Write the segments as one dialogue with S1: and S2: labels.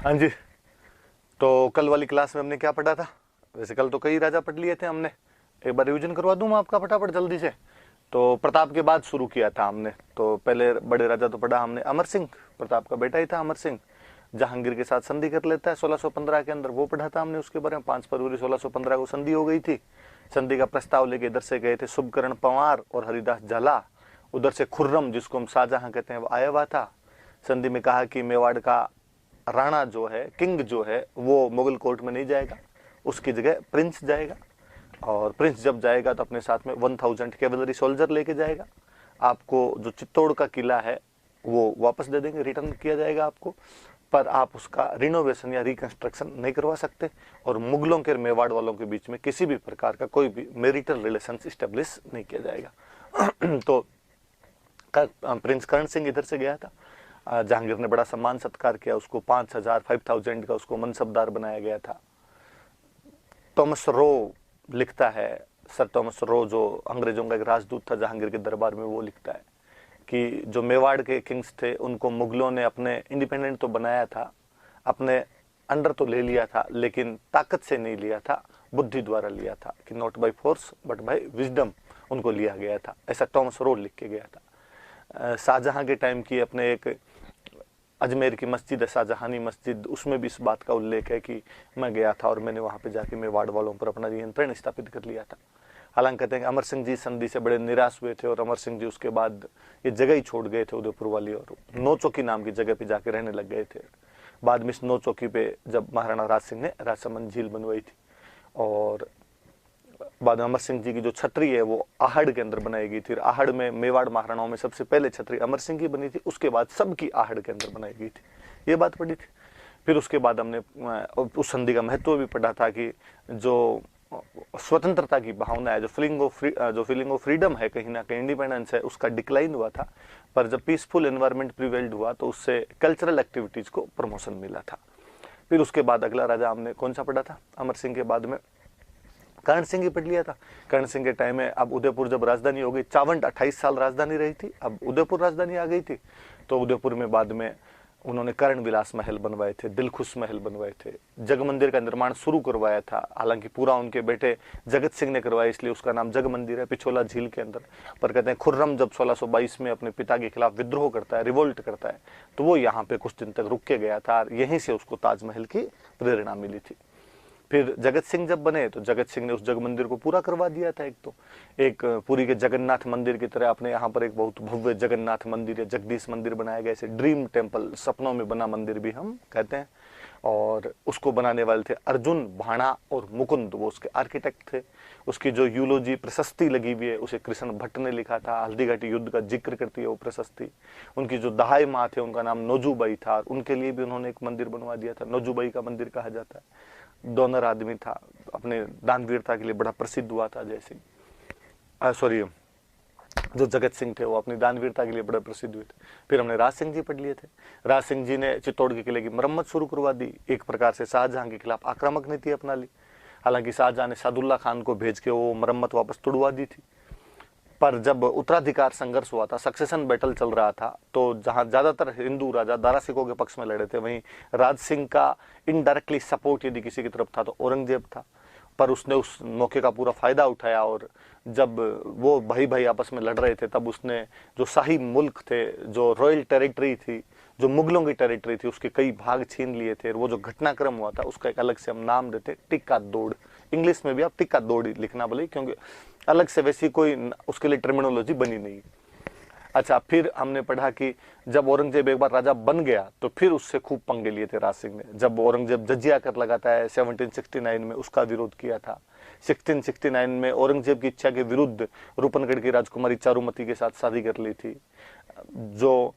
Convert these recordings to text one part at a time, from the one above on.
S1: हाँ जी। तो कल वाली क्लास में हमने क्या पढ़ा था? वैसे कल तो कई राजा पढ़ लिए थे हमने, एक बार रिवीजन करवा दूं मैं आपका फटाफट जल्दी से। तो प्रताप के बाद शुरू किया था हमने। तो पहले बड़े राजा तो पढ़ा हमने अमर सिंह, प्रताप का बेटा ही था अमर सिंह। जहांगीर के साथ संधि कर लेता है 1615 के अंदर, वो पढ़ा था हमने उसके बारे में। 5 फरवरी 1615 को संधि हो गई थी। संधि का प्रस्ताव लेके इधर से गए थे शुभकरण पंवार और हरिदास झाला। उधर से खुर्रम, जिसको हम शाहजहां कहते हैं, वो आया हुआ था। संधि में कहा कि मेवाड़ का राणा जो है, किंग जो है, वो मुगल कोर्ट में नहीं जाएगा, उसकी जगह प्रिंस जाएगा। और प्रिंस जब जाएगा तो अपने साथ में 1000 कैवलरी सोल्जर लेके जाएगा। आपको जो चित्तौड़ का किला है वो वापस दे देंगे, रिटर्न किया जाएगा आपको, पर आप उसका रिनोवेशन या रिकंस्ट्रक्शन नहीं करवा सकते। और मुगलों के मेवाड़ वालों के बीच में किसी भी प्रकार का कोई भी मैरिटल रिलेशन स्टेब्लिश नहीं किया जाएगा। तो प्रिंस कर्ण सिंह इधर से गया था। जहांगीर ने बड़ा सम्मान सत्कार किया उसको, 5000 का उसको मनसबदार बनाया गया था। थॉमस रो लिखता है, सर थॉमस रो जो अंग्रेजों का एक राजदूत था जहांगीर के दरबार में, वो लिखता है कि जो मेवाड़ के किंग्स थे उनको मुगलों ने अपने इंडिपेंडेंट तो बनाया था, अपने अंडर तो ले लिया था, लेकिन ताकत से नहीं लिया था, बुद्धि द्वारा लिया था, कि not by force but by wisdom उनको लिया गया था। ऐसा थॉमस रो लिख के गया था। शाहजहां के टाइम की अपने एक अजमेर की मस्जिद है शाहजहानी मस्जिद, उसमें भी इस बात का उल्लेख है कि मैं गया था और मैंने वहां पे जाके मेवाड़ वालों पर अपना नियंत्रण स्थापित कर लिया था। हालांकि कहते हैं कि अमर सिंह जी संधि से बड़े निराश हुए थे और अमर सिंह जी उसके बाद ये जगह ही छोड़ गए थे उदयपुर वाली, और नौचौकी नाम की जगह पे जाके रहने लग गए थे। बाद में इस नौचौकी पे जब महाराणा राज सिंह ने राजसमंद झील बनवाई थी, और बाद में अमर सिंह जी की जो छतरी है वो आहड़ के अंदर बनाई गई थी। आहड़ में मेवाड़ महाराणाओं में सबसे पहले छतरी अमर सिंह की बनी थी, उसके बाद सबकी आहड़ के अंदर बनाई गई थी। ये बात पढ़ी थी। फिर उसके बाद हमने उस संधि का महत्व भी पढ़ा था कि जो स्वतंत्रता की भावना है, जो फीलिंग ऑफ फ्रीडम है, कहीं ना कहीं इंडिपेंडेंस है, उसका डिक्लाइन हुआ था। पर जब पीसफुल एनवायरनमेंट प्रिवेल्ड हुआ तो उससे कल्चरल एक्टिविटीज को प्रमोशन मिला था। फिर उसके बाद अगला राजा हमने कौन सा पढ़ा था अमर सिंह के बाद में? कर्ण सिंह ही पढ़ लिया था। कर्ण सिंह के टाइम में अब उदयपुर जब राजधानी हो गई, चावंड 28 साल राजधानी रही थी, अब उदयपुर राजधानी आ गई थी। तो उदयपुर में बाद में उन्होंने कर्ण विलास महल बनवाए थे, दिलखुश महल बनवाए थे, जग मंदिर का निर्माण शुरू करवाया था। हालांकि पूरा उनके बेटे जगत सिंह ने करवाया, इसलिए उसका नाम जग मंदिर है, पिछोला झील के अंदर। पर कहते हैं खुर्रम जब 1622 में अपने पिता के खिलाफ विद्रोह करता है, रिवोल्ट करता है, तो वो यहाँ पे कुछ दिन तक रुक के गया था, यहीं से उसको ताजमहल की प्रेरणा मिली थी। फिर जगत सिंह जब बने तो जगत सिंह ने उस जग मंदिर को पूरा करवा दिया था। एक पुरी के जगन्नाथ मंदिर की तरह अपने यहाँ पर एक बहुत भव्य जगन्नाथ मंदिर है, जगदीश मंदिर बनाया गया, इसे ड्रीम टेम्पल, सपनों में बना मंदिर भी हम कहते हैं। और उसको बनाने वाले थे अर्जुन, भाणा और मुकुंद, वो उसके आर्किटेक्ट थे। उसकी जो यूलोजी प्रशस्ति लगी हुई है उसे कृष्ण भट्ट ने लिखा था, हल्दी घाटी युद्ध का जिक्र करती है वो प्रशस्ति। उनकी जो दहाई माँ थे उनका नाम नोजूबाई था, उनके लिए भी उन्होंने एक मंदिर बनवा दिया था, नोजूबाई का मंदिर कहा जाता है। डोनर आदमी था, अपने दानवीरता के लिए बड़ा प्रसिद्ध हुआ था। जैसे जो जगत सिंह थे वो अपनी दानवीरता के लिए बड़े प्रसिद्ध हुए थे। फिर हमने राज सिंह जी पढ़ लिए थे। राज सिंह जी ने चित्तौड़ के किले की मरम्मत शुरू करवा दी, एक प्रकार से शाहजहां के खिलाफ आक्रामक नीति अपना ली। हालांकि शाहजहां ने सादुल्ला खान को भेज के वो मरम्मत वापस तुड़वा दी थी। पर जब उत्तराधिकार संघर्ष हुआ था, सक्सेशन बैटल चल रहा था, तो जहां ज्यादातर हिंदू राजा दारा सिकों के पक्ष में लड़े थे, वहीं राज सिंह का इनडायरेक्टली सपोर्ट यदि किसी की तरफ था तो औरंगजेब था। पर उसने उस मौके का पूरा फायदा उठाया, और जब वो भाई भाई आपस में लड़ रहे थे तब उसने जो शाही मुल्क थे, जो रॉयल टेरिटरी थी, जो मुगलों की टेरिटरी थी, उसके कई भाग छीन लिए थे। वो जो घटनाक्रम हुआ था उसका एक अलग से हम नाम देते टिक्का दौड़। इंग्लिश में भी आप टिक्का दौड़ लिखना बोले, क्योंकि अलग से वैसी कोई उसके लिए टर्मिनोलॉजी बनी नहीं। अच्छा, फिर हमने पढ़ा कि जब औरंगजेब एक बार राजा बन गया तो फिर उससे खूब पंगे लिए थे राज सिंह ने। जब औरंगजेब जजिया कर लगाता है 1769 में, उसका विरोध किया था। 1669 में औरंगजेब की इच्छा के विरुद्ध रूपनगढ़ की राजकुमारी चारुमती के साथ शादी कर ली थी। जो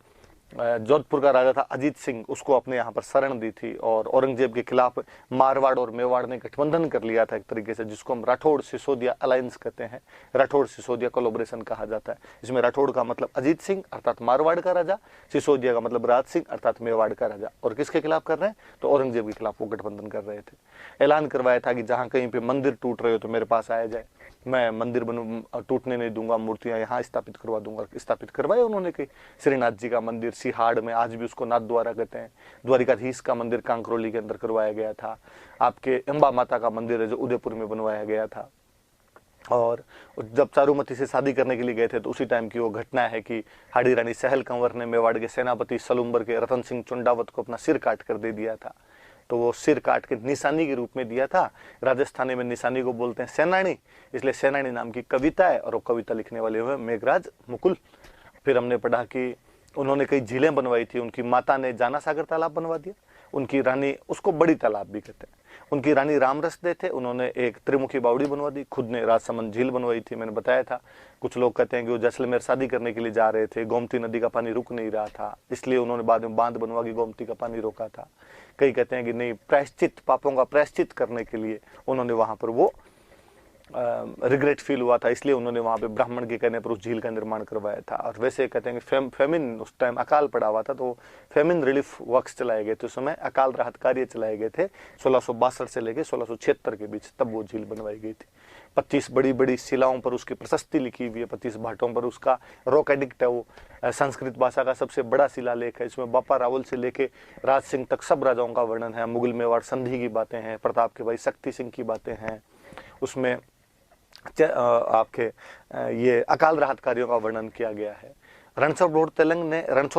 S1: जोधपुर का राजा था अजीत सिंह, उसको अपने यहाँ पर शरण दी थी, और औरंगजेब के खिलाफ मारवाड़ और मेवाड़ ने गठबंधन कर लिया था एक तरीके से, जिसको हम राठौड़ सिसोदिया अलायंस कहते हैं, राठौड़ सिसोदिया कोलोब्रेशन कहा जाता है। इसमें राठौड़ का मतलब अजीत सिंह अर्थात मारवाड़ का राजा, सिसोदिया का मतलब राज सिंह अर्थात मेवाड़ का राजा। और किसके खिलाफ कर रहे हैं? तो औरंगजेब के खिलाफ वो गठबंधन कर रहे थे। ऐलान करवाया था कि जहां कहीं पे मंदिर टूट रहे हो तो मेरे पास आया जाए। मैं मंदिर टूटने नहीं दूंगा, मूर्तियां यहाँ स्थापित करवा दूंगा। स्थापित करवाए उन्होंने कई। श्रीनाथ जी का मंदिर सिहाड़ में, आज भी उसको नाथ द्वारा कहते हैं। द्वारिकाधीश का मंदिर कांकरोली के अंदर करवाया गया था। आपके अंबा माता का मंदिर है जो उदयपुर में बनवाया गया था। और जब चारुमती से शादी करने के लिए गए थे तो उसी टाइम की वो घटना है कि हाड़ी रानी सहल कंवर ने मेवाड़ के सेनापति सलुम्बर के रतन सिंह चुंडावत को अपना सिर काट कर दे दिया था। तो वो सिर काट के निशानी के रूप में दिया था। राजस्थानी में निशानी को बोलते हैं सेनानी, इसलिए सेनानी नाम की कविता है और वो कविता लिखने वाले हुए मेघराज मुकुल। फिर हमने पढ़ा कि उन्होंने कई झीलें बनवाई थी। उनकी माता ने जाना सागर तालाब बनवा दिया। उनकी रानी, उसको बड़ी तालाब भी कहते हैं। उनकी रानी रामरस दे थे, उन्होंने एक त्रिमुखी बावड़ी बनवा दी। खुद ने राजसमंद झील बनवाई थी, मैंने बताया था। कुछ लोग कहते हैं कि वो जैसलमेर शादी करने के लिए जा रहे थे, गोमती नदी का पानी रुक नहीं रहा था, इसलिए उन्होंने बाद में बांध बनवा के गोमती का पानी रोका था। कई कहते हैं कि नहीं, प्रायश्चित, पापों का प्रायश्चित करने के लिए उन्होंने वहां पर वो रिग्रेट फील हुआ था, इसलिए उन्होंने वहां पे ब्राह्मण के कहने पर उस झील का निर्माण करवाया था। और वैसे कहते हैं कि फेमिन, उस टाइम अकाल पड़ा हुआ था तो फेमिन रिलीफ वर्क्स चलाए गए थे। उस समय अकाल राहत कार्य चलाए गए थे 1662 से लेकर 1676 के बीच, तब वो झील बनवाई गई थी। 25 बड़ी बड़ी शिलाओं पर उसकी प्रशस्ति लिखी हुई है, 25 भाटों पर उसका रॉक एडिक्ट है। वो संस्कृत भाषा का सबसे बड़ा शिलालेख है। इसमें बापा रावल से लेके राज सिंह तक सब राजाओं का वर्णन है। मुगल मेवाड़ संधि की बातें हैं, प्रताप के भाई शक्ति सिंह की बातें हैं। उसमें आपके ये अकाल राहत कार्यों का वर्णन किया गया है। रणछोड़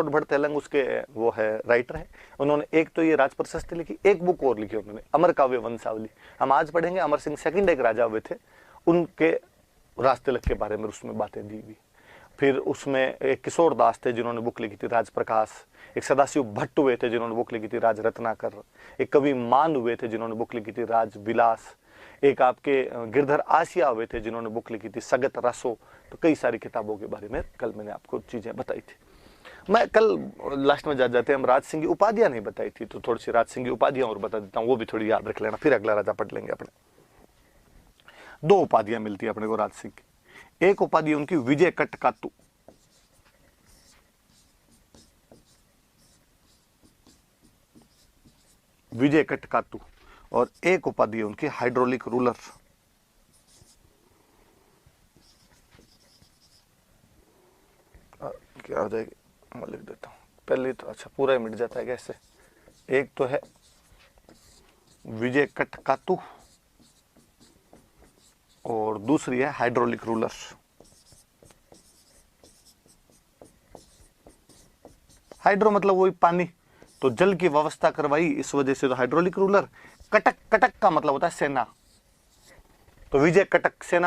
S1: भट्ट तेलंग उसके वो है, राइटर है। उन्होंने एक तो ये राज प्रशस्ति लिखी, एक बुक और लिखी उन्होंने, अमर काव्य वंशावली। हम आज पढ़ेंगे। अमर सिंह सेकंड एक राजा हुए थे, उनके राज तिलक के बारे में उसमें बातें दी हुई। फिर उसमें एक किशोर दास थे जिन्होंने बुक लिखी थी राज प्रकाश। एक सदाशिव भट्ट हुए थे जिन्होंने बुक लिखी थी राज रत्नाकर। एक कवि मान हुए थे जिन्होंने बुक लिखी थी राज विलास। एक आपके गिरधर आसिया हुए थे जिन्होंने बुक लिखी थी सगत रसो। तो कई सारी किताबों के बारे में कल मैंने आपको चीजें बताई थी। मैं कल लास्ट में जाते हम राज सिंह की उपाधियां नहीं बताई थी, तो थोड़ी सी राज सिंह की उपाधियां और बता देता हूँ, वो भी थोड़ी याद रख लेना, फिर अगला राजा पढ़ लेंगे अपने। 2 उपाधियां मिलती है अपने को राज सिंह की। एक उपाधि उनकी विजय कटकातु, विजय कटकातु, और एक उपाधि उनकी हाइड्रोलिक रूलर। क्या हो जाएगी, मैं लिख देता हूं पहले तो। अच्छा, पूरा ही मिट जाता है कैसे। एक तो है विजय कटकातु और दूसरी है हाइड्रोलिक रूलर। हाइड्रो मतलब वही पानी, तो जल की व्यवस्था करवाई, इस वजह से तो हाइड्रोलिक रूलर। कटक, कटक का मतलब होता है सेना, तो विजय कटक सेना